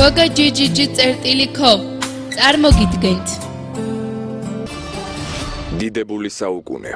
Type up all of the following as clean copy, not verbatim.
გოგა ჯიჯიჯი წერტილი ქო წარმოგიდგენთ დიდებული საუკუნე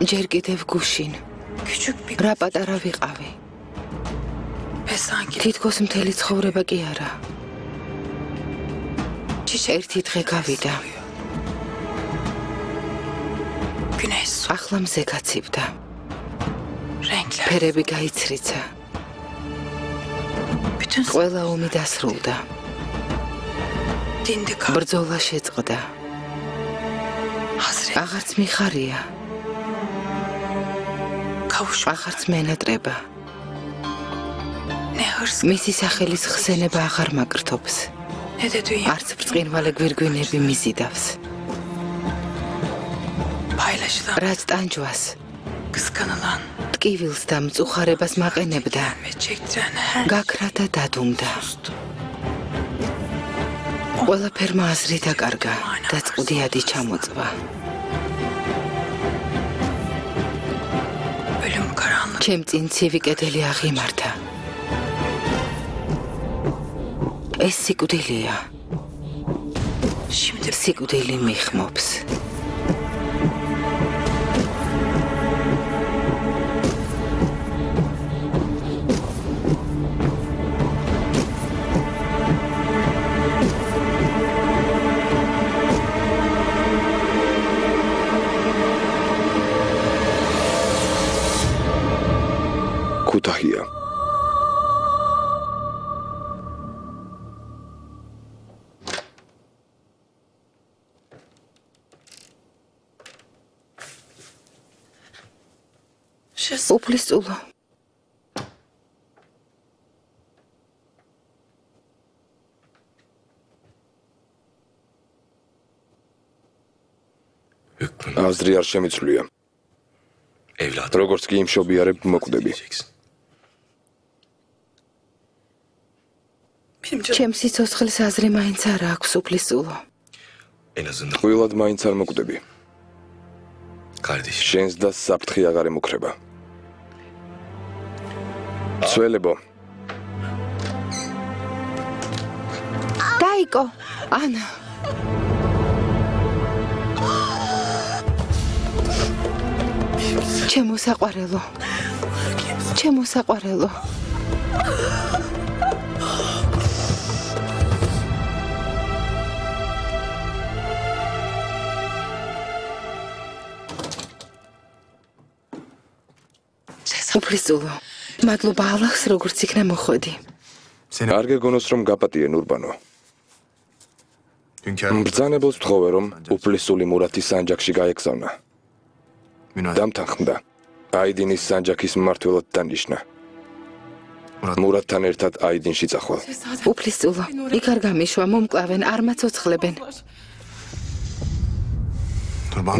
ჯერ კიდევ გუშინ რა პატარა ვიყავი თითქოს მთელი ცხოვრება კი არა ერთი დღე გავიდა ახლა მზე გაცივდა ფერები გაიცრიცა ყველა ომი დასრულდა ბრძოლა შეწყდა აღარც მიხარია აღარც მენატრება მისი სახელის ხსენება აღარ მაკრთობს არც ბრწყინვალე გვირგვინები მიზიდავს რაც ტანჯვას ტკივილს და მწუხარებას მაყენებდა გაქრა და დადუმდა ყველაფერმა აზრი დაკარგა და წყდიადი ჩამოწვა ჩემ წინ ცივი კედელი აღიმართა ეს სიკვდილია სიკვდილი მიხმობს ქუთაჰია უფლისწულო აზრი არ შემიცვლია როგორც კი იმშობიარებ მოკვდები ჩემ სიცოცხლის აზრი მაინც არ აქვს უფლისწულო ტყუილად მაინც არ მოკვდები შენს და საფრთხე აღარ ემუქრება ცველებო დაიკო ანა ჩემო საყვარელო უფლისწულო მადლობა ალლაჰს როგორც იქნა მოხვედი არ გეგონოს რომ გაპატიე ნურბანო ბრძანებელს ვთხოვე რომ უფლისწული მურათის სანჯაკში გაეგზავნა დამთანხმდა აიდინის სანჯაკის მმართველად დანიშნა მურათთან ერთად აიდინში წახვალ უფლისწულო იქ არ გამიშვა მომკლავენ არ მაცოცხლებენ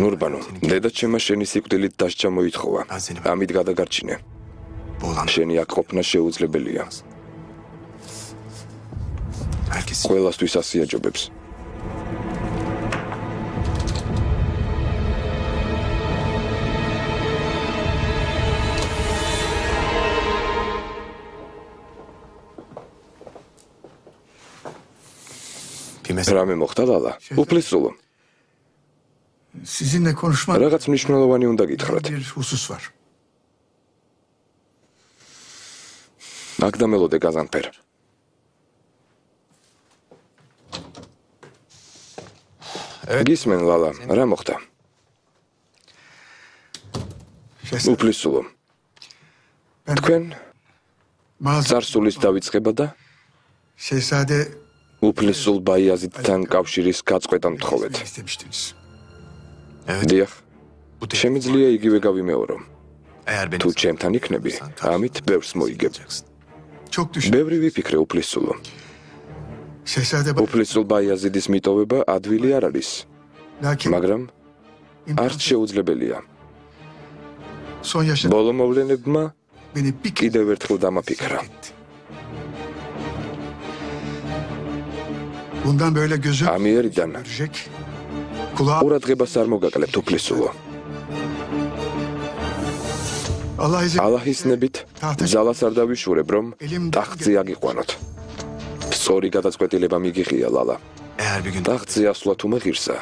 ნურბანო დედა ჩემმა შენი სიკვდილით დასჯა მოითხოვა ამით გადაგარჩინე შენი აქ ყოფნა შეუძლებელია ყველასთვის ასიაჯობებს რამე მოხდა ლალა უფლისწულო რაღაც მნიშვნელოვანი უნდა გითხრათ აქ დამელოდე გაზანფერ გისმენ ლალა რა მოხდა უფლისწულო თქვენ წარსულის დავიწყება და უფლისწულ ბაიაზიდთან კავშირის გაწყვეტა მთხოვეთ. დიახ, შემიძლია იგივე გავიმეორო. თუ ჩემთან იქნები, ამით ბევრს მოიგებ. ბევრი ვიფიქრე უფლისწულო. უფლისწულ ბაიაზიდის მიტოვება ადვილი არ არის, მაგრამ არც შეუძლებელია. ბოლო მოვლენებმა კიდევ ერთხელ დამაფიქრა. ამიერიდან ყურადღებას არ მოგაკლებთ უფლისწულო. ალაჰის ნებით ძალას არ დავიშურებ, რომ ტახტზე აგიყვანოთ. სწორი გადაწყვეტილება მიგიღია, ლალა. ტახტზე ასვლა თუ მეღირსა,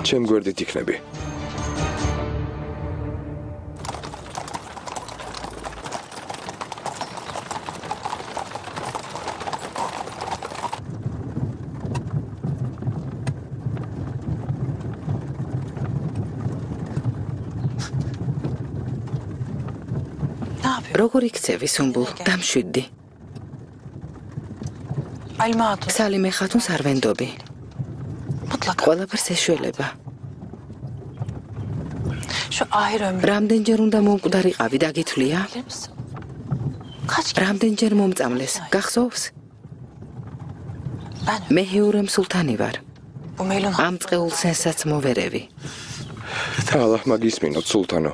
ჩემ გვერდით იქნები. როგორ იქცევი სუმბულ? დამშვიდდი. სალიმე ხათუნს არ ვენდობი. ყველაფერს ეშველება. რამდენჯერ უნდა მომკვდარიყავი, დაგითვლია? რამდენჯერ მომწამლეს, გახსოვს? მე ჰეურემ სულთანი ვარ. ამ წყეულ სენსაც მოვერევი. ალაჰ მაგისმინოთ, სულთანო.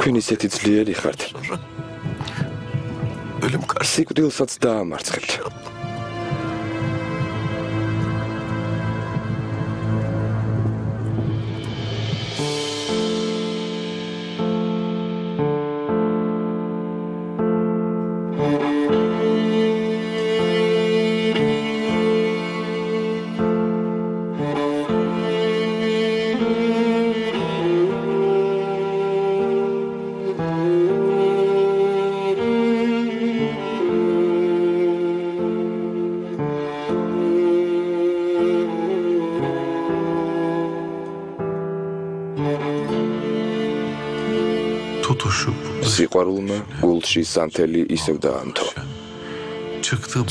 თქვენ ისეთი ძლიერი ხართ. სიკვდილსაც დაამარცხებთ. სიყვარულმა გულში სანთელი ისევ დაანთო.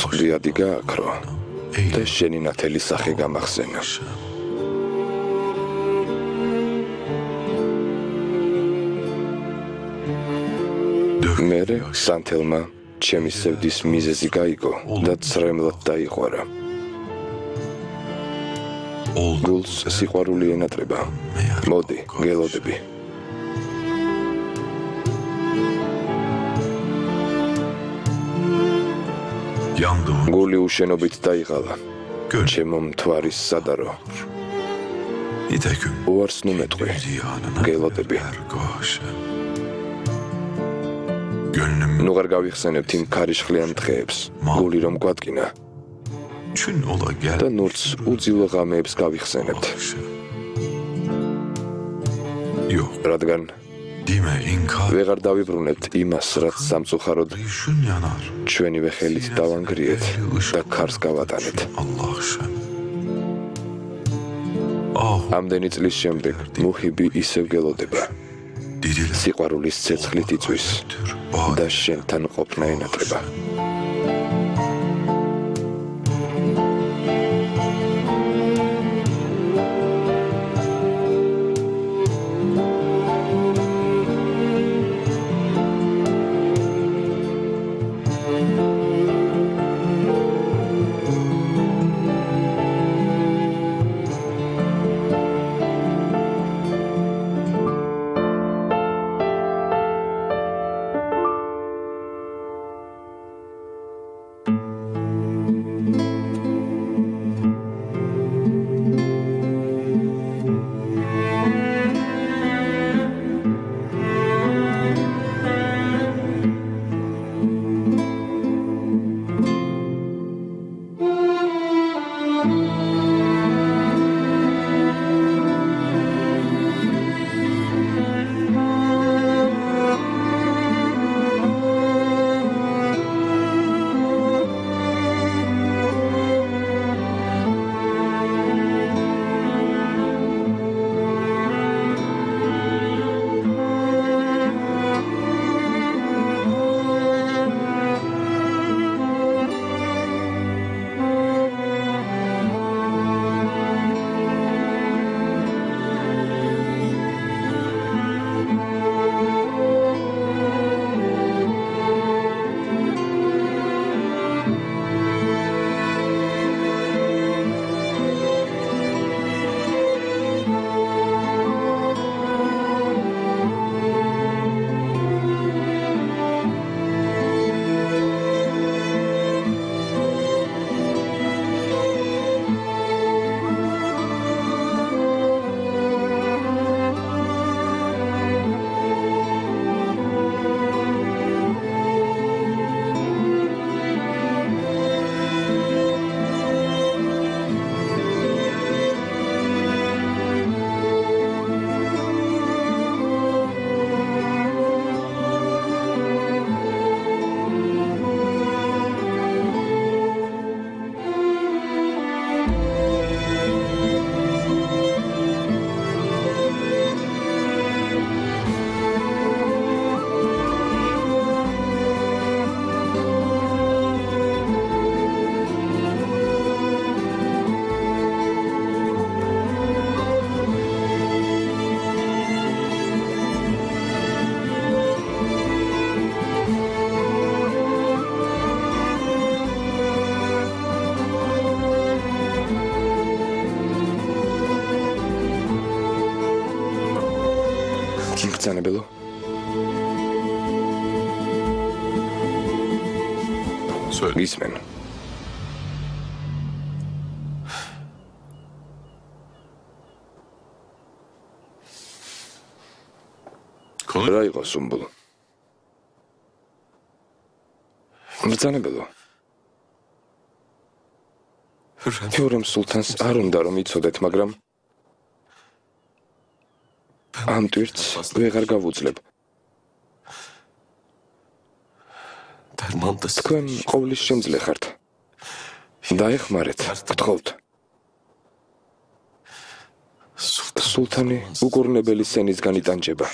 წვიადი გააქრო და შენი ნათელი სახე გამახსენა. მერე სანთელმა ჩემი სევდის მიზეზი გაიგო და ცრემლად დაიღვარა. გულს სიყვარული ენატრება. მოდი, გელოდები. გული უშენობით დაიღალა. ჩემო მთვარის სადარო. უარს ნუ მეტყვი. გელოდები. ნუ არ გავიხსენებთ იმ ქარიშხლიან დღეებს. გული რომ გვადგინა. და ნურც უძილო ღამეებს გავიხსენებთ. რადგან ვეღარ დავიბრუნებთ იმას, რაც სამწუხაროდ ჩვენივე ხელით დავანგრიეთ და ქარს გავატანეთ. ამდენი წლის შემდეგ მუჰიბი ისევ გელოდება. სიყვარულის ცეცხლით იწვის და შენთან ყოფნა ენატრება. ბრძანებელო ისმენ რა იყო სუმბულ ბრძანებელო ჰიურემ სულთანს არ უნდა რომ იცოდეთ მაგრამ ამ ტვირთს ვეღარ გავუძლებ თქვენ ყოვლის შემძლე ხართ დაეხმარეთ გთხოვთ სულთანი უკურნებელი სენისგან იტანჯება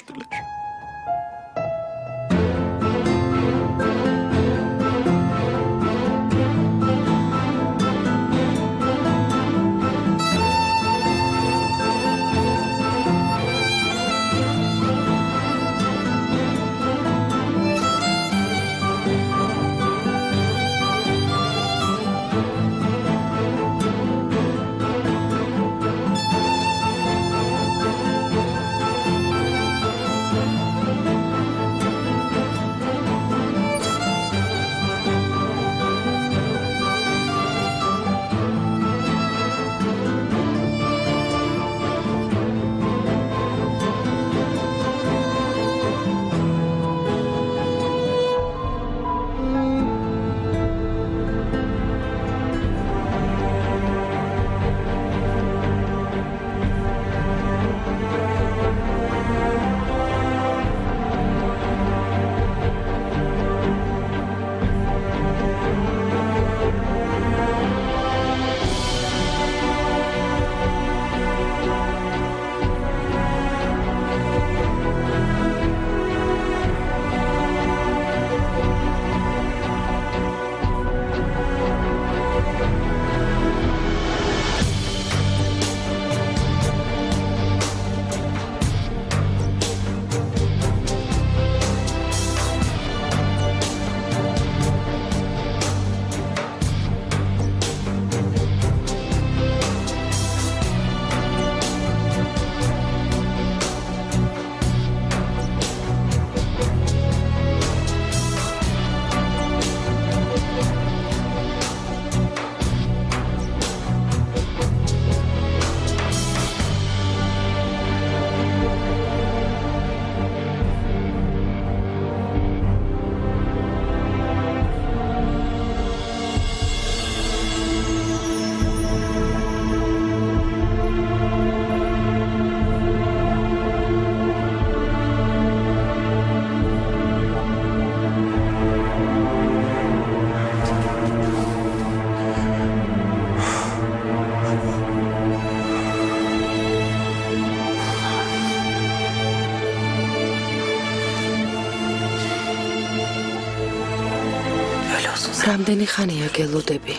რამდენი ხანია გელოდები?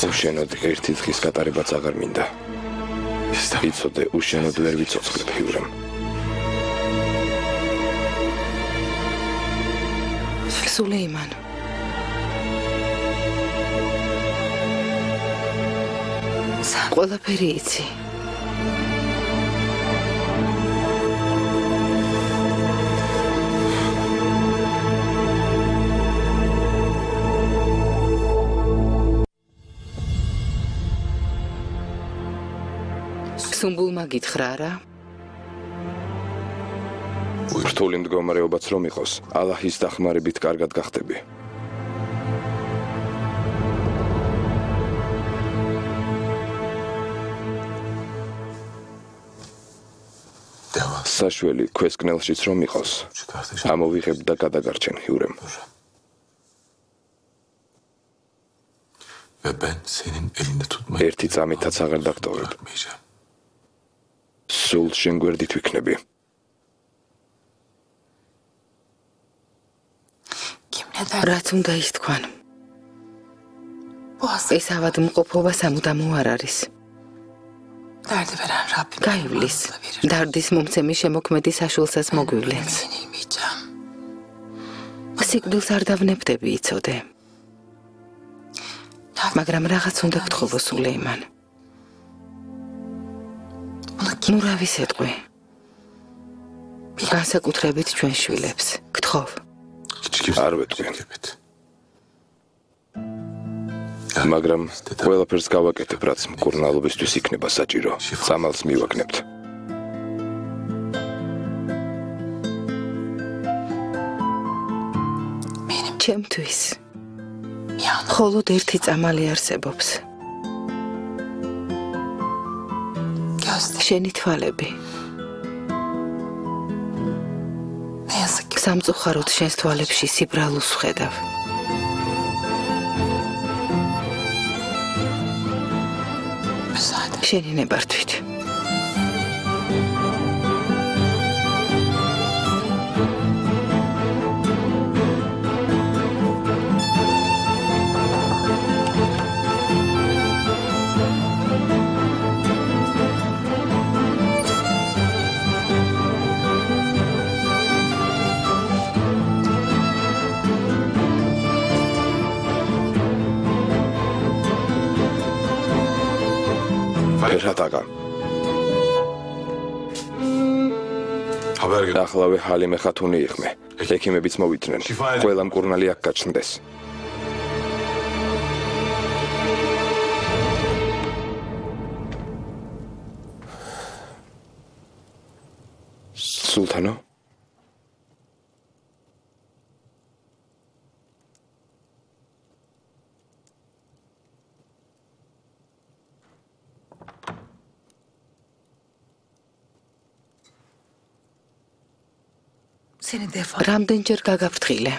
უშენოდ ერთი დღის გატარებაც აღარ მინდა. იცოდე, უშენოდ ვერ ვიცოცხლებ ჰიურემ. სულეიმან. ყველაფერი იცი. სუმბულმა გითხრა რა? რთული მდგომარეობაც რომ იყოს, ალაჰის დახმარებით კარგად გახდები. საშველი ქვესკნელშიც რომ იყოს, ამოვიღებ და გადაგარჩენ ჰიურემ. ერთი წამითაც აღარ დაგტოვებ. სულ შენ გვერდით ვიქნები. რაც უნდა ის თქვან. ეს ავადმყოფობა სამუდამო არ არის. გაივლის, დარდის მომცემი შემოქმედი საშულსაც მოგვივლენს. სიკვდილს არ დავნებდები, იცოდე. მაგრამ რაღაც უნდა გთხოვო სულეიმან. ნუ რა ვისეთყვი. განსაკუთრებით ჩვენ შვილებს. გთხოვ. არ ვეთქვენ. მაგრამ ყველაფერს გავაკეთებ, რაც მკურნალობისთვის იქნება საჭირო. წამალს მივაგნებთ. ჩემთვის მხოლოდ ერთი წამალი არსებობს. შენი თვალები. სამწუხაროდ შენს თვალებში სიბრალუს ვხედავ. შენი ნებართვით. ფერატაგა. ახლავე ჰალიმე ხათუნი იხმე. ექიმებიც მოვიდნენ. ყველა მკურნალი აქ გაჩნდეს. სულთანო? რამდენჯერ გაგაფრთხილე?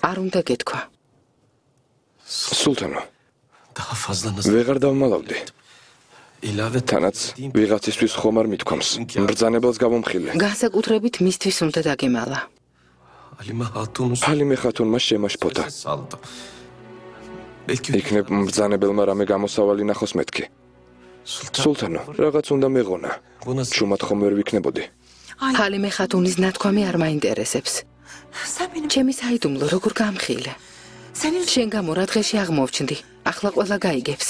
არ უნდა გეთქვა. სულთანო, ვეღარ დავმალავდი. თანაც ვიღაცისთვის ხომ არ მithქვამს. მბრძანებელს გავამხილე. განსაკუთრებით მისთვის უნდა დაგემალა. ჰალიმე ხათუნმა შემაშფოთა. იქნებ მბრძანებელმა რამე გამოსავალი ნახოს მეთქი. სულთანო, რაღაც უნდა მეღონა. ჩუმად ხომ ვერ ვიქნებოდი. ჰალიმე ხათუნის ნათქვამი არ მაინტერესებს. ჩემი საიდუმლო როგორ გამხილე. შენ გამო რა დღეში აღმოვჩნდი. ახლა ყველა გაიგებს.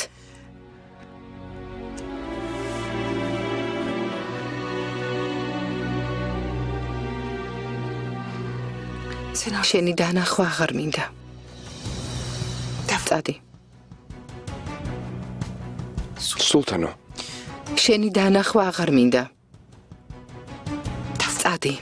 შენი დანახვა აღარ მინდა. წადი. სულთანო, შენი დანახვა აღარ მინდა. წადი.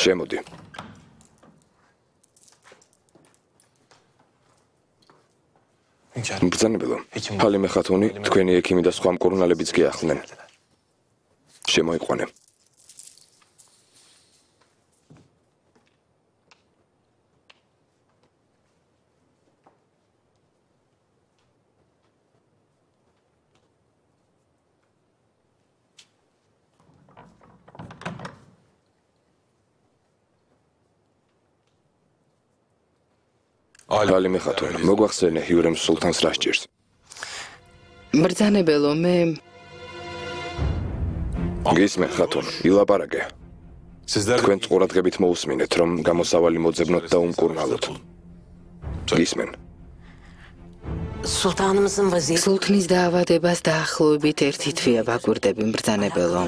შემოდი. მბრძანებელო, ჰალიმე ხათუნი, თქვენი ექიმი და სხვა მკურნალებიც გიახლნენ. შემოიყვანე. ჰალიმე ხათუნი, მოგვახსენე ჰიურემ სულთანს რა სჭირს. მბრძანებელო, მე გისმენ ხათუნ, ილაპარაკე. თქვენ ყურადღებით მოусმინეთ, რომ გამოსავალი მოძებნოთ და უმკურნალოთ. გისმენ. სულთნის დაავადებას დაახლოებით ერთი თვეა ვაგვირდები მბრძანებელო.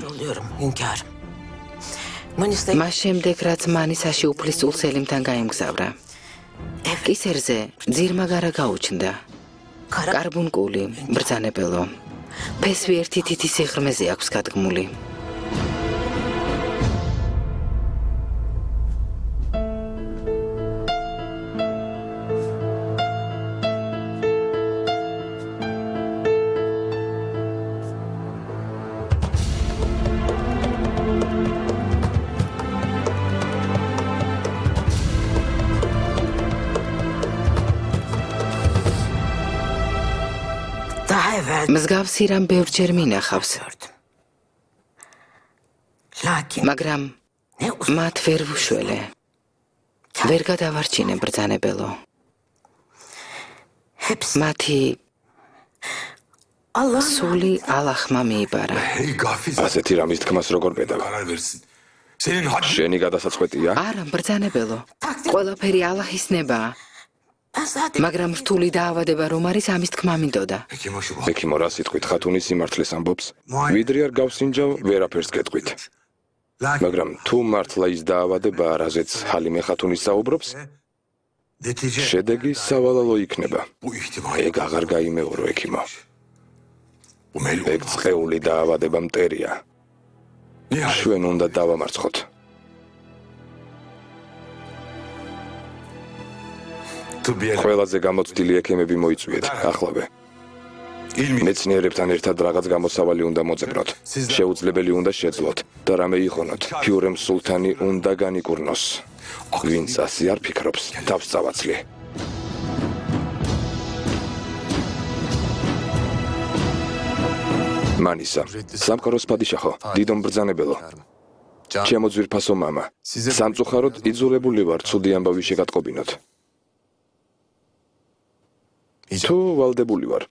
მას შემდეგ, რაც მანისაში უფლის სულსელიმთან გაემგზავრა. კისერზე ძირმაგარა გაუჩნდა. კარბუნკული, მბრძანებელო. ფესვი ერთი თითის სიღრმეზე აქვს გადგმული. მსგავსი რამ ბევრჯერ მინახავს. მაგრამ მათ ვერ ვუშველე. ვერ გადავარჩინე ბრძანებელო. მათი სული ალახმა მიიბარა. ასეთი რამის თქმას როგორ პედავ? შენი გადასაწყვეტია? არა, ბრძანებელო. ყველაფერი ალაჰისნებაა. მაგრამ რთული დაავადება რომ არის, ამის თქმა მინდოდა. ექიმო, რა სიტყვით ხათუნი სიმართლეს ამბობს? ვიდრე არ გავსინჯავ, ვერაფერს გეტყვით. მაგრამ თუ მართლა ის დაავადებაა, რაზეც ჰალიმე ხათუნი საუბრობს, შედეგი სავალალო იქნება. ეგ აღარ გაიმეორო, ექიმო. ეგ წყეული დაავადება მტერია. ჩვენ უნდა დავამარცხოთ. ყველაზე გამოცდილი ექიმები მოიწვიეთ, ახლავე. მეცნიერებთან ერთად რაღაც გამოსავალი უნდა მოძებნოთ. შეუძლებელი უნდა შეძლოთ და რამე იყონოთ. ფიურემ სულთანი უნდა განიკურნოს. ვინც ასე არ ფიქრობს, თავს წავაცლი. მანისა, სამყაროს პადიშახო, დიდო მბრძანებელო. ჩემო ძვირფასო მამა, სამწუხაროდ იძულებული ვარ ცუდი ამბავი შეგატყობინოთ. თუ ვალდებული ვარ.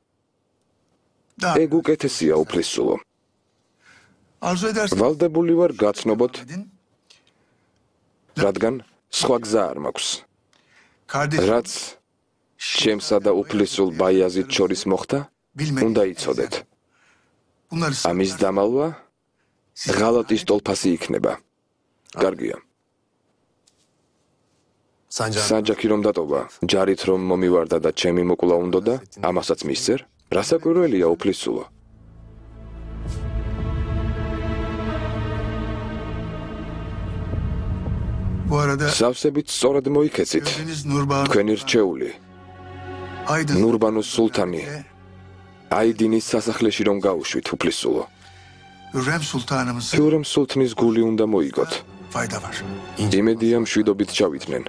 ეგ უკეთესია უფლისწულო. ვალდებული ვარ გაცნობოთ, რადგან სხვა გზა არ მაქვს. რაც ჩემსა და უფლისწულ ბაიაზიდ შორის მოხდა, უნდა იცოდეთ. ამის დამალვა ღალატის ტოლფასი იქნება. კარგია. სანჯაქი რომ დატოვა, ჯარით რომ მომივარდა და ჩემი მოკლა უნდოდა, ამასაც მისცერ? რასაკვირველია უფლისწულო. სავსებით სწორად მოიქეცით. თქვენი რჩეული. ნურბანუს სულთანი. აიდინის სასახლეში რომ გაუშვით უფლისწულო. ფიურემ სულთნის გული უნდა მოიგოთ. იმედია მშვიდობით ჩავითნენ.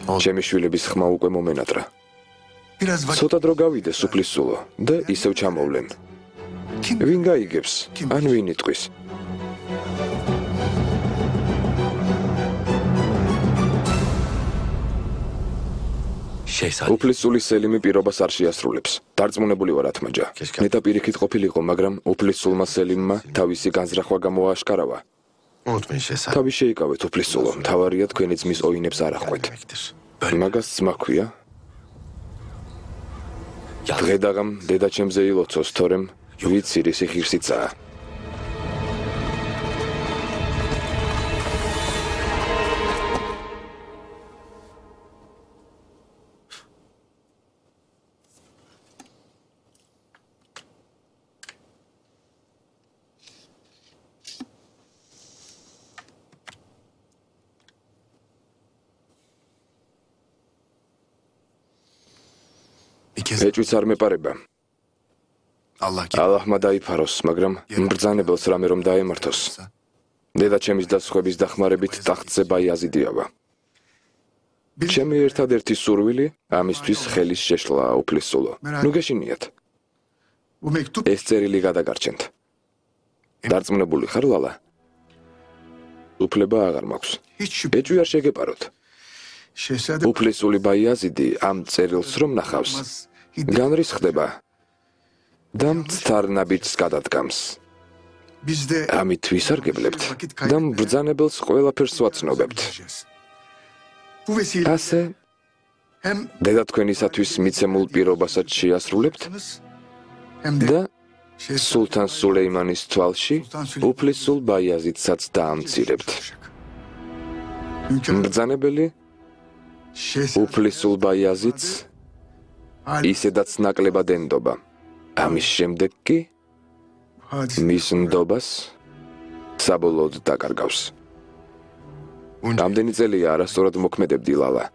ჩემი შვილების ხმა უკვე მომენატრა. ცოტა დრო გავიდეს უფლისწულო და ისევ ჩამოვლენ. ვინ გაიგებს, ან ვინ იტყვის? უფლისწულის სელიმი პირობას არ შეასრულებს. დარწმუნებული ვარ ათმაჯა. მე და პირიქით ყოფილიყო, მაგრამ უფლისწულმა სელიმმა თავისი განზრახვა გამოააშკარავა. თავი შეიკავეთ უფლისწულო, მთავარია თქვენი ძმის ოინებს არ ახვეთ. მაგას ძმა ჰქვია? დღედაღამ დედაჩემზე ილოცოს, თორემ ვიცი რისი ღირსიცაა. ეჭვიც არ მეპარება. ალაჰმა დაიფაროს, მაგრამ მბრძანებელს რამე რომ დაემართოს. დედაჩემის და სხვების დახმარებით ტახტზე ბაიაზიდიავა. ჩემი ერთადერთი სურვილი ამისთვის ხელის შეშლაა უფლისწულო. ნუ გეშინიათ. ეს წერილი გადაგარჩენთ. დარწმუნებული ხარ ლალა? უფლება აღარ მაქვს. ეჭვი არ შეგეპაროთ. უფლისწული ბაიაზიდი ამ წერილს რომ ნახავს, განრისხდება და მცდარნაბიჯს გადადგამს. ამით ვისარგებლებთ და მბრძანებელს ყველაფერს ვაცნობებთ. ასე დედა თქვენისათვის მიცემულ პირობასაც შეასრულებთ და სულთან სულეიმანის თვალში უფლისწულ ბაიაზიდსაც დაამცირებთ. მბრძანებელი უფლისწულ ბაიაზიდს ისედაც ნაკლებად ენდობა. ამის შემდეგ კი მის ნდობას საბოლოოდ დაკარგავს. ამდენი წელია არასწორად მოქმედებდი ლალა.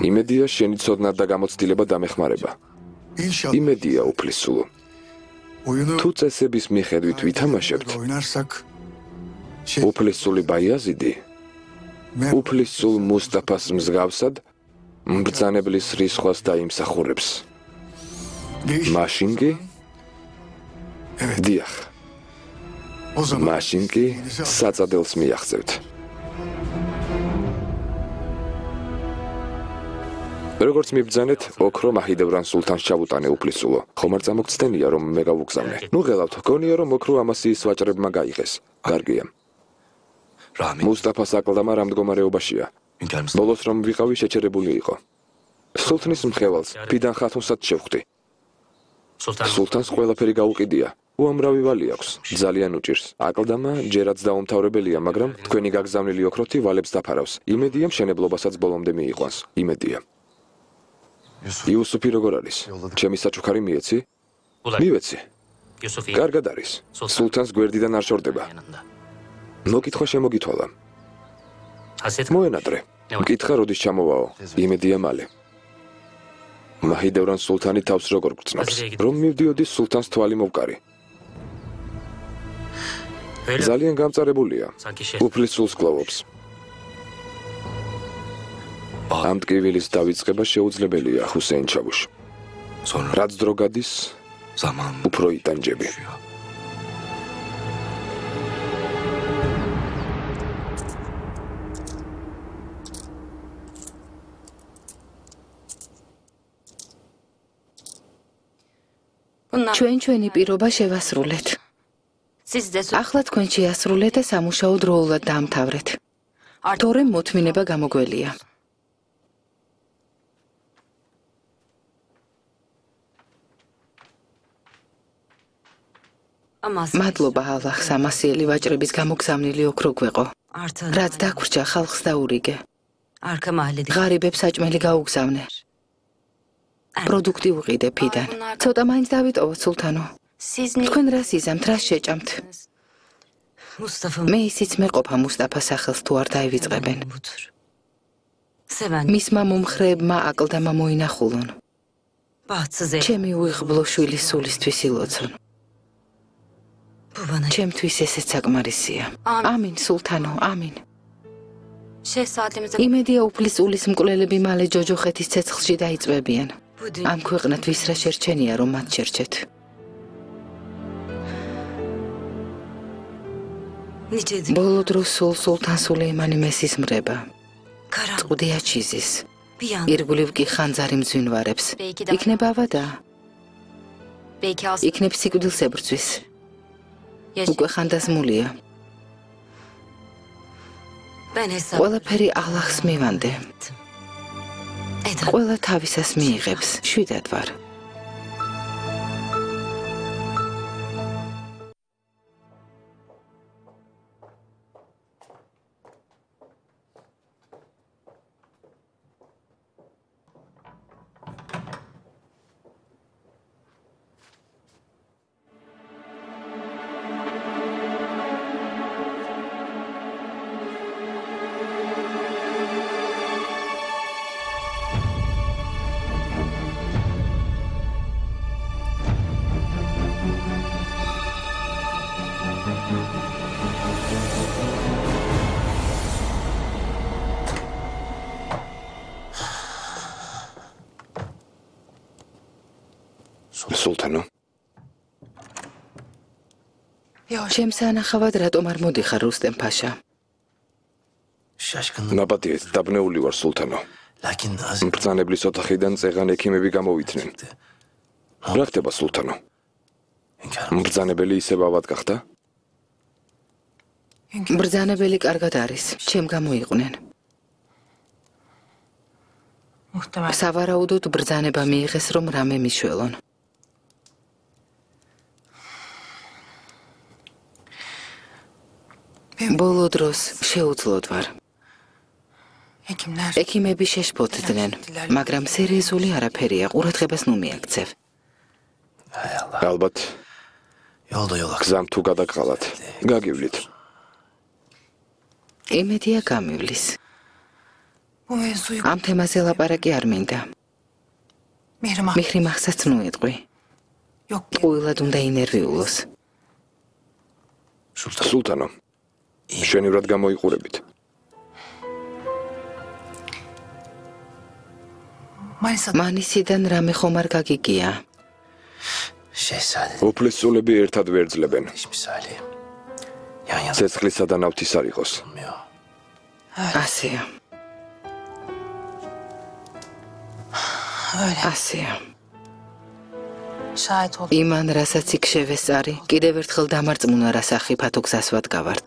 იმედია შენი ცოდნა და გამოცდილება დამეხმარება. იმედია უფლისწულო. თუ წესების მიხედვით ვითამაშებთ, უფლისწული ბაიაზიდი უფლისწულ მუსტაფას მსგავსად მბრძანებლის რისხვას დაიმსახურებს. მაშინ კი დიახ მაშინ კი საწადელს მიაღწევთ როგორც მიბრძანეთ ოქრო მაჰიდევრან სულთანს ჩავუტანე უფლისულო ხომ არ წამოგცდენია რომ მე გავუგზავნე ნუ ღელავთ გონია რომ ოქრო ამასიის ვაჭრებმა გაიღეს კარგია მუსტაფას აკლდამა რა მდგომარეობაშია ბოლოს რომ ვიყავი შეჩერებული იყო სულთნის მხევალს ფიდან ხათუნსაც შევხვდი სულთანს ყველაფერი გაუყიდია უამრავი ვალი აქვს ძალიან უჭირს აკლდამა ჯერაც დაუმთავრებელია მაგრამ თქვენი გაგზავნილი ოქროთი ვალებს დაფარავს იმედია მშენებლობასაც ბოლომდე მიიყვანს იმედია იუსუფი როგორ არის ჩემი საჩუქარი მიეცი მივეცი კარგად არის სულთანს გვერდიდან არ შორდება მოკითხვა შემოგითვალა მოენატრე მკითხა როდის ჩამოვაო იმედია მალე მაჰიდევრან სულთანი თავს როგორ გრძნობს რომ მივდიოდი სულთანს თვალი მოვკარი ძალიან გამწარებულია უფლისულს გლოვობს ამ ტკივილის დავიწყება შეუძლებელია ჰუსეინ ჩავუშ რაც დრო გადის უფრო იტანჯები ჩვენი პირობა შევასრულეთ ახლა თქვენ შეასრულეთ და სამუშაო დროულად დაამთავრეთ თორემ მოთმინება გამოგველია მადლობა ალლაჰს ამასიელი ვაჭრების გამოგზავნილი ოქრო გვეყო რაც დაგვრჩა ხალხს დაურიგე ღარიბებს საჭმელი გაუგზავნე პროდუქტი უყიდე ფიდან ცოტა მაინც დავიტოვოთ სულთანო თქვენ რას იზამთ რას შეჭამთ მე ისიც მეყოფა მუსტაფას სახელს თუ არ დაივიწყებენ მისმა მომხრეებმა აკლდამა მოინახულონ ჩემი უიღბლო შვილის სულისთვის ილოცონ ჩემთვის ესეც საკმარისია ამინ სულთანო ამინ იმედია უფლისულის მკვლელები მალე ჯოჯოხეთის ცეცხლში დაიწვევიან ამ ქვეყნად ვის რა შერჩენია რომ მათ შერჩეთ ბოლო დროს სულთან სულეიმანი მესისმრება წყუდია ჩიზის ირგვლივ კი ხანძარი მძვინვარებს იქნება ავადა იქნებ სიკვდილს ებრძვის უკვე ხანდაზმულია ყველაფერი ალლაჰს მივანდე ყველა თავისას მიიღებს შვიდად ვარ სულთანო ჩემს ანახავად რატომ არ მოდიხარ რუსტემ ფაშა ნაბადიეთ დაბნეული ვარ სულთანო მბრძანებლის ოთახიდან წეღან ექიმები გამოვიდნენ რა ხდება სულთანო მბრძანებელი ისევ ავად გახდა მბრძანებელი კარგად არის ჩემ გამოიყვნენ სავარაუდოდ ბრძანება მიიღეს რომ რამე მიშველონ ბოლო დროს შეუძლოდ ვარ ექიმები შეშფოთდნენ მაგრამ სერიოზული არაფერია ყურადღებას ნუ მიაქცევ ალბათ გზამ თუ გადაგყალათ გაგივლით იმედია გამივლის ამ თემაზე ლაპარაკი არ მინდა მიხრი მახსას ნუ ეტყვი ყვილად უნდა ინერვიულოს სულთანო შვენივრად გამოიყურებით მანისიდან რამე ხომ არ გაგიგია უფლის სულები ერთად ვერძლებენ. ცეცხლისა და ნავთის არ იყოს. ასეა. ასეა. იმან რასაც იქ შევესწარი, კიდევ ერთხელ დამარწმუნა რა სახიფათო გზასვად გავართ.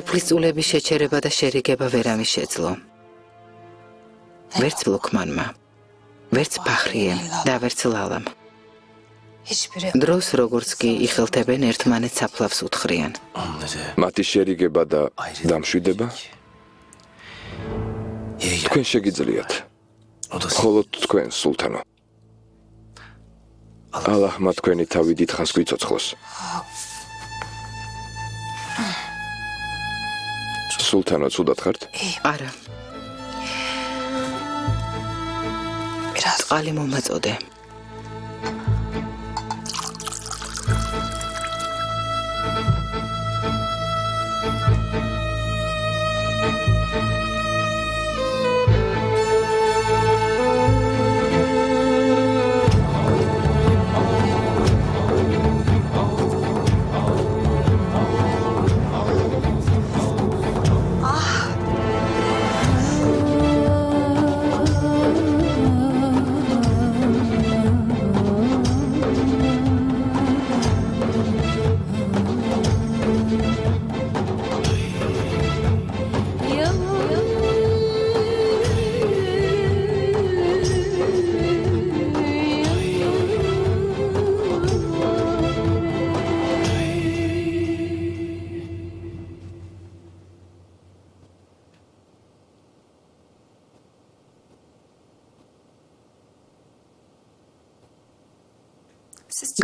უფლის სულების შეჩერება და შერიგება ვერავის შეძლო. ვერც ლოქმანმა, ვერც ბახრიემ და ვერც ლალამ. დროს როგორც კი იხელთებენ ერთმანეთს საფლავს უთხრიან. მათი შერიგება და დამშვიდება თქვენ შეგიძლიათ. მხოლოდ თქვენ, სულთანო. ალაჰმა თქვენი თავი დიდხანს გვიცოცხლოს. სულთანო, ცუდად ხართ? არა. წყალი მომაწოდე.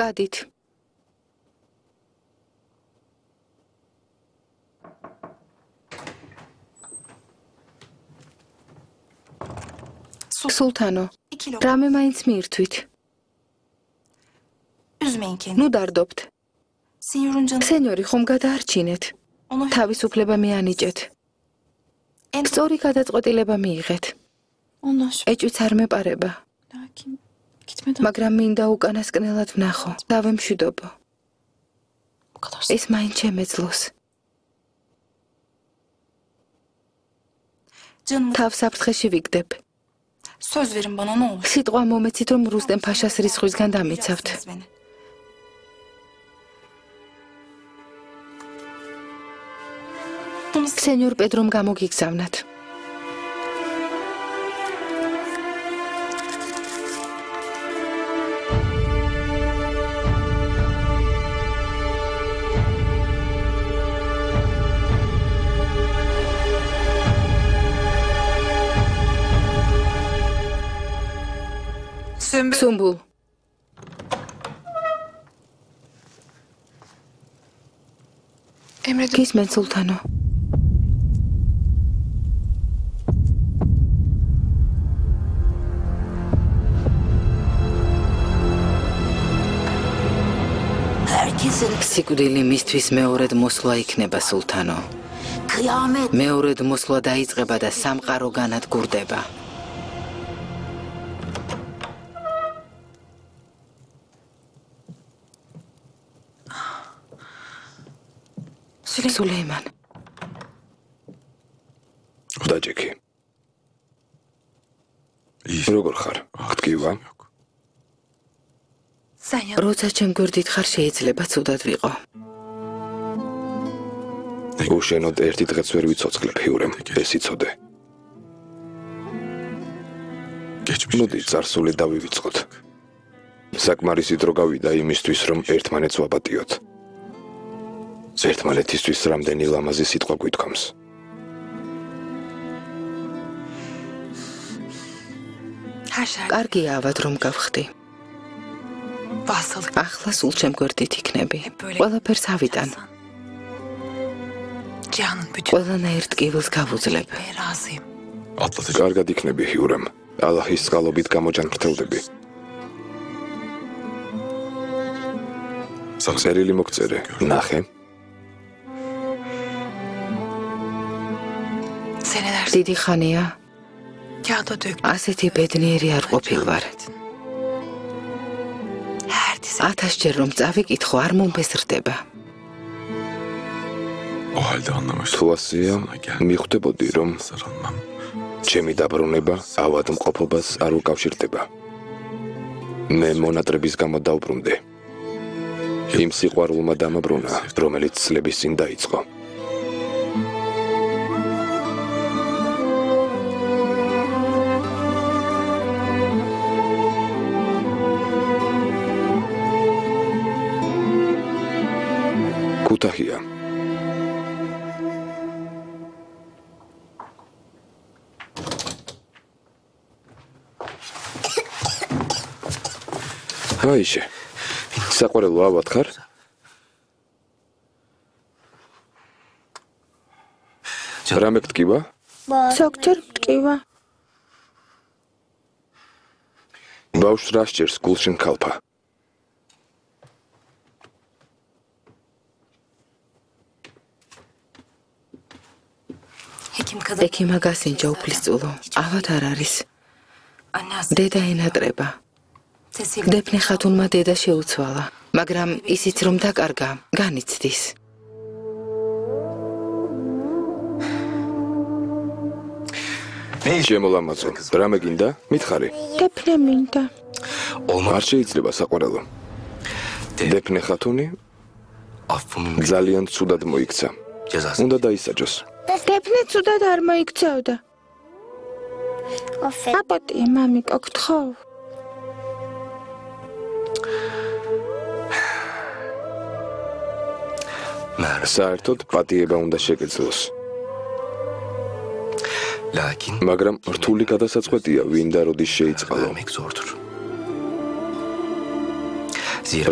გადით. სულთანო, რამე მაინც მიირთვით. ნუ დარდობთ. სენიორი ხომ გადაარჩინეთ. თავისუფლება მიანიჭეთ. სწორი გადაწყვეტილება მიიღეთ. ეჭვიც არ მეპარება. მაგრამ მინდა უკანასკნელად ვნახო, დავემშვიდობო. ეს მაინც შემეძლოს. თავს საფრთხეში ვიგდებ. სიტყვა მომეცით, რომ რუსტემ ფაშას რისხვისგან დამიცავთ. სენიორ პედრომ გამოგიგზავნათ. სუმბულ. გისმენთ, სულთანო. სიკვდილი მისთვის მეორედ მოსვლა იქნება, სულთანო. მეორედ მოსვლა დაიწყება და სამყარო განადგურდება. სულეიმან. დაჯექი. როგორ ხარ? ხტკივა? როცა ჩემ გვერდით ხარ, შეიძლება ცუდად ვიყო. უშენოდ ერთი დღეც ვერ ვიცოცხლებ, ჰიურემ, ეს იცოდე. მოდი, წარსული დავივიწყოთ. საკმარისი დრო გავიდა იმისთვის, რომ ერთმანეთს ვაპატიოთ. ერთმანეთისთვის რამდენი ლამაზი სიტყვა გვითქვამს. კარგია ავად რომ გავხდი. ახლა სულ ჩემ გვერდით იქნები. ყველაფერს ავიტან. ყველანაირ ტკივილს გავუძლებ. კარგად იქნები, ჰიურემ. ალაჰის წყალობით გამოჯანმრთელდები. წერილი მოგწერე. ნახე. დიდი ხანია. ასეთი ბედნიერი არ ყოფილვარ. 1000-ჯერ რომ წავიკითხო, არ მომბეზრდება. თუ ასეა, მიხვდებოდი, რომ ჩემი დაბრუნება ავადმყოფობას არ უკავშირდება. მე მონატრების გამო დავბრუნდი. იმ სიყვარულმა დამაბრუნა, რომელიც წლების წინ დაიწყო. კუთაჰია. აიშე, საყვარელო ავად ხარ? რამე გტკივა? ზოგჯერ მტკივა. ბავშვს რა სჭირს გულშინ ქალფა? ექიმა გასინჯა უფლისწულო, ავად არ არის. დედა ენატრება. დეფნე ხათუნმა დედა შეუცვალა, მაგრამ ისიც რომ დაკარგა, განიცდის. შემოლამაზო, რამე გინდა? მითხარი. დეფნე მინდა. არ შეიძლება საყვარელო. დეფნე ხათუნი ძალიან ცუდად მოიქცა. უნდა დაისაჯოს. დეფნე ცუდად არ მოიქცევდა. აპოტია, მამიკო, გთხოვ. საერთოდ პატიება უნდა შეგეძლოს. მაგრამ რთული გადასაწყვეტია ვინ და როდის შეიწყალო.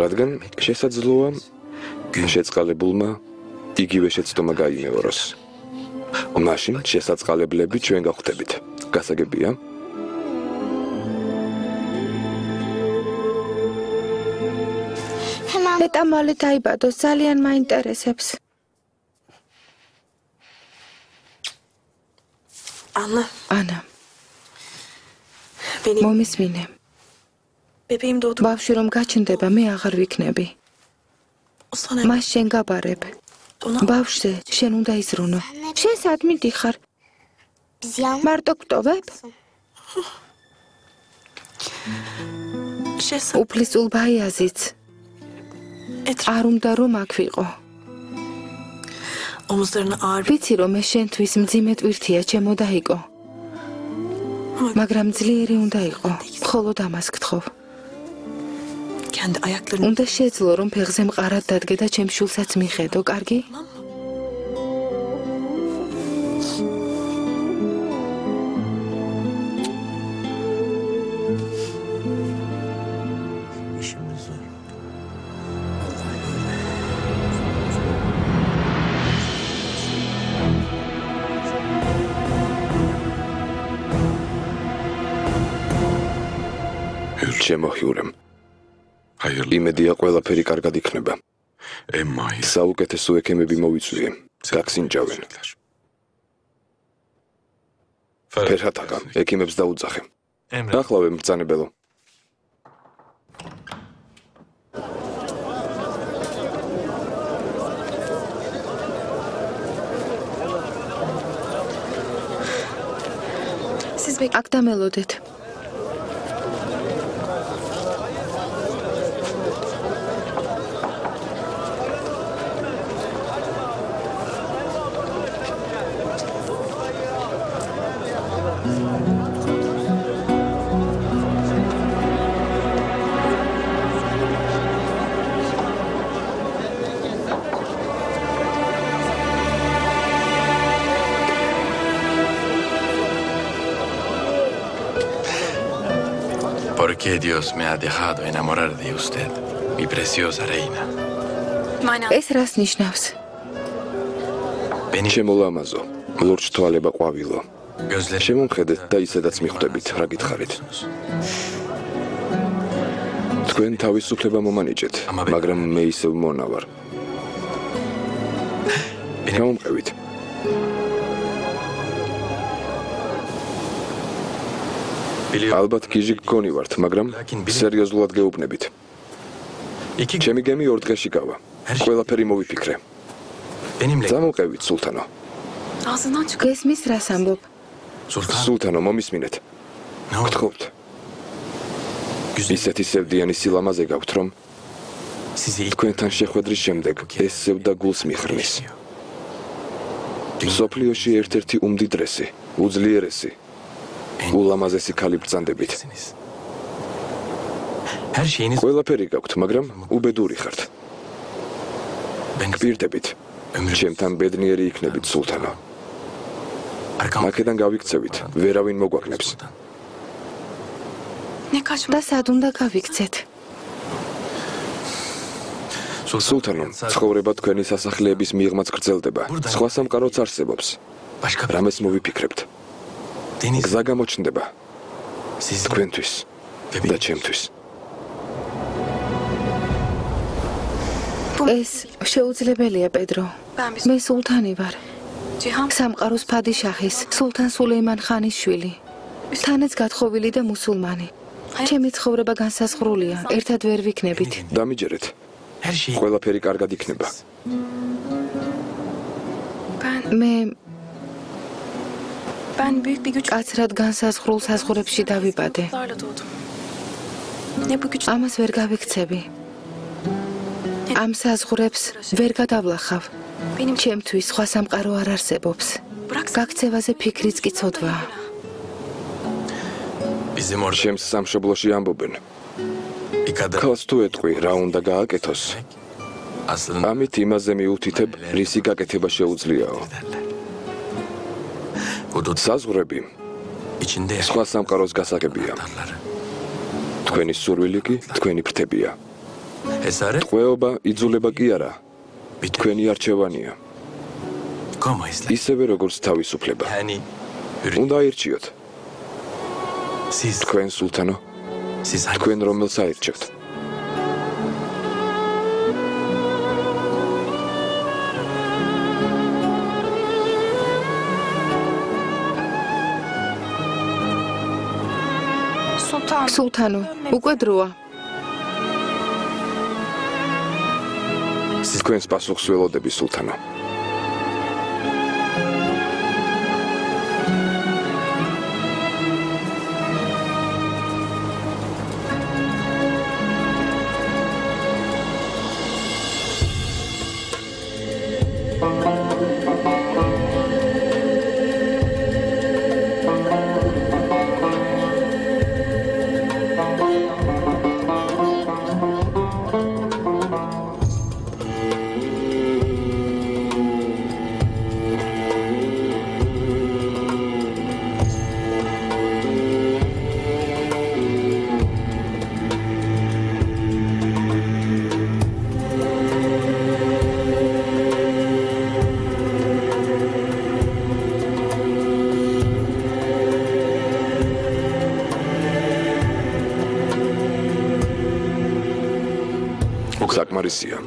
რადგან შესაძლოა შეწყალებულმა იგივე შეცდომა გაიმეოროს. მაშინ შესაწყალებლები ჩვენ გავხდებით. გასაგებია? ნეტა მალე დაიბადოს, ძალიან მაინტერესებს. ანა. მომისმინე. ბავშვი რომ გაჩნდება, მე აღარ ვიქნები. მას შენ გაბარებ. ბავშვზე შენ უნდა იზრუნო. შენ სად მიდიხარ? მარტო გტოვებ? უფლისწულ ბაიაზიც არ უნდა რომ აქ ვიყო. ვიცი რომ ეს შენთვის მძიმე ტვირთია, ჩემო დაიკო. მაგრამ ძლიერი უნდა იყო, მხოლოდ ამას გთხოვ. უნდა შეძლო რომ ფეხზე მყარად დადგე და ჩემ შულსაც მიხედო, კარგი? შემოჰიურემ. იმედია ყველაფერი კარგად იქნება. საუკეთესო ექიმები მოვიწვიე, გაგსინჯავენ. ფერჰატაღა, ექიმებს დაუძახე. ახლავე მბრძანებელო. აქ დამელოდეთ. ¿Por qué Dios me ha dejado enamorar de usted, mi preciosa reina? ეს რას ნიშნავს? შემოლამაზო, ლურჯ თვალება ყვავილო. შემომხედეთ და ისედაც მიხვდებით, რა გითხარით. თქვენ თავისუფლება მომანიჭეთ, მაგრამ მე ისევ მონავარ. გამომყევით. ალბათ გიჟი გქონი ვართ, მაგრამ სერიოზულად გეუბნებით. ჩემი გემი 2 დღეში გავა. ყველაფერი მოვიფიქრე. წამოყევით, სულთანო. გესმის რას ამბობ? სულთანო, მომისმინეთ. გთხოვთ. ისეთი სევდიანი სილამაზე გაქვთ, რომ თქვენთან შეხვედრის შემდეგ ეს სევდა გულს მიხრნის. მსოფლიოში ერთ-ერთი უმდიდრესი, უძლიერესი, ულამაზესი ქალი ბრძანდებით. ყველაფერი გაქვთ, მაგრამ უბედური ხართ. გპირდებით, ჩემთან ბედნიერი იქნებით, სულთანო. აქედან გავიქცევით, ვერავინ მოგვაგნებს. და სად უნდა გავიქცეთ? სულთანო, ცხოვრება თქვენი სასახლეების მიღმაც გრძელდება. სხვა სამყაროც არსებობს. რამეს მოვიფიქრებთ. გზა გამოჩნდება. თქვენთვის და ჩემთვის. ეს შეუძლებელია, პედრო. მე სულთანი ვარ. სამყაროს ფადიშაჰის, სულთან სულეიმან ხანის შვილი. თანაც გათხოვილი და მუსულმანი. ჩემი ცხოვრება განსაზღვრულია, ერთად ვერ ვიქნებით. დამიჯერეთ. ყველაფერი კარგად იქნება. მე კაცრად განსაზღვრულ საზღვრებში დავიბადე. ამას ვერ გავიქცევი. ამ საზღვრებს ვერ გადავლახავ. ჩემთვის სხვა სამყარო არ არსებობს. გაქცევაზე ფიქრიც კი ცოდვაა. ჩემს სამშობლოში ამბობენ. ქალს თუ ეტყვი, რა უნდა გააკეთოს, ამით იმაზე მიუთითებ, რისი გაკეთება შეუძლიაო. საზღვრები სხვა სამყაროს გასაგებია. თქვენი სურვილი კი თქვენი ფრთებია. ტყვეობა, იძულება კი არა, თქვენი არჩევანია. ისევე როგორც თავისუფლება. უნდა აირჩიოთ. თქვენ, სულთანო, თქვენ რომელს აირჩევთ? სულთანო, უკვე დროა. თქვენს პასუხს ველოდები, სულთანო. საკმარისია.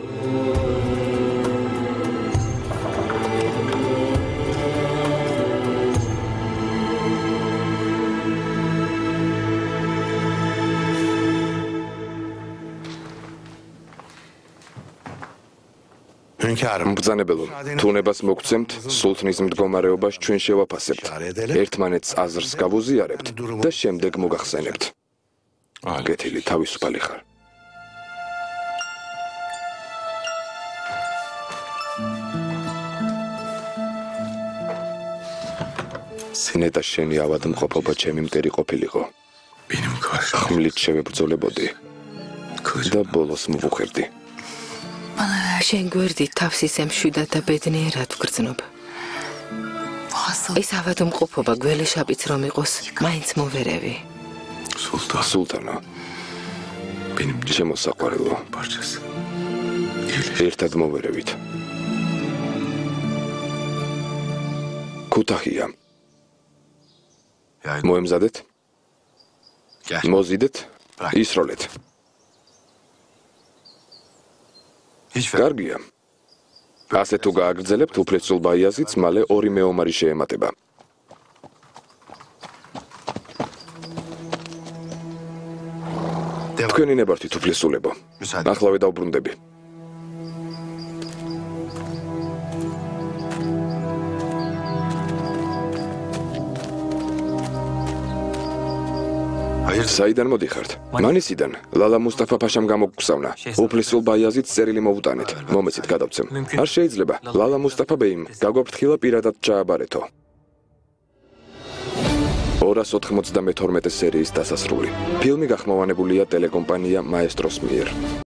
მბრძანებელო, თუნებას მოგცემთ, სულთნის მდგომარეობას ჩვენ შევაფასებთ. ერთმანეთს აზრს გავუზიარებთ და შემდეგ მოგახსენებთ. გეთილი თავისუფალი ხარ. ნეტა შენი ავადმყოფობა ჩემი მტერი ყოფილიყო. ხმლით შევებრძოლებოდი და ბოლოს მოვუხერდი. შენ გვერდით თავს ისე მშვიდად და ბედნიერად ვგრძნობ. ეს ავადმყოფობა გველეშაპიც რომ იყოს, მაინც მოვერევი. სულთანო, ჩემო საყვარელო, ერთად მოვერევით. ქუთაჰია. მოემზადეთ? მოზიდეთ? ისროლეთ. კარგია. ასე თუ გააგრძელებთ, უფლისწულ ბაიაზიდს მალე 2 მეომარი შეემატება. თქვენი ნებართვით უფლისულებო. ახლავე დავბრუნდები. საიდან მოდიხართ? მანისიდან ლალა მუსტაფა ფაშამ გამოგგზავნა. უფლისულ ბაიაზიდს წერილი მოვუტანეთ. მომეცით გადავცემ. არ შეიძლება ლალა მუსტაფა ბეიმ გაგვაფრთხილა პირადად ჩააბარეთო. 292 სერიის დასასრული. ფილმი გახმოვანებულია ტელეკომპანია მაესტროს მიერ.